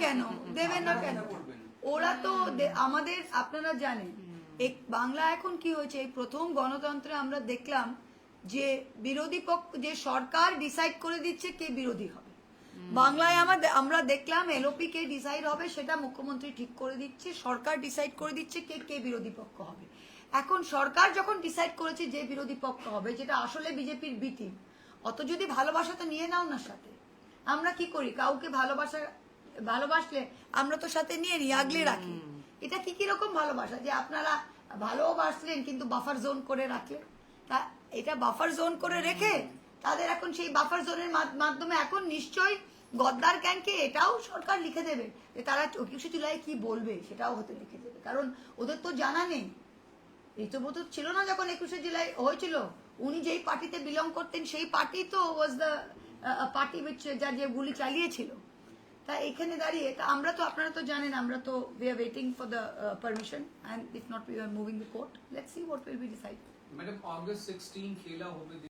কেন ওরা তো আমাদের আপনারা জানেন বাংলা এখন কি হয়েছে এই প্রথম গণতন্ত্রে আমরা দেখলাম যে বিরোধী পক্ষ যে সরকার ডিসাইড করে দিচ্ছে কে বিরোধী হবে বাংলায় আমরা দেখলাম এলওপি কে ডিসাইড হবে সেটা মুখ্যমন্ত্রী ঠিক করে দিচ্ছে সরকার ডিসাইড করে দিচ্ছে কে কে বিরোধী পক্ষ হবে এখন সরকার যখন ডিসাইড করেছে যে বিরোধী পক্ষ হবে যেটা আসলে বিজেপির বি টিম অত যদি ভালোবাসা তো নিয়ে নাও না সাথে আমরা কি করি কাউকে ভালোবাসলে আমরা তো সাথে নিয়ে নিই আগলে রাখি এটা কি কিরকম ভালোবাসা যে আপনারা ভালোবাসলেন কিন্তু বাফার জোন করে রাখলেন তা এটা বাফার জোন করে রেখে তাদের এখন সেই বাফার জোনের মাধ্যমে এখন নিশ্চয়ই গদ্দার গ্যাংকে এটাও সরকার লিখে দেবে যে তারা 21শে জুলাই কি বলবে সেটাও হতে লিখে দেবে কারণ ওদের তো জানা নেই এই তো বোধ ছিল না যখন 21শে জুলাই হয়েছিল উনি যেই পার্টিতে বিলং করতেন সেই পার্টি তো ওয়াজ দ্য পার্টি যা যে গুলি চালিয়েছিল তা এখানে দাঁড়িয়ে তা আমরা তো আপনারা তো জানেন আমরা তো we are waiting for the permission and if not we are moving the court let's see what will be decided madam August 16 खेला होगा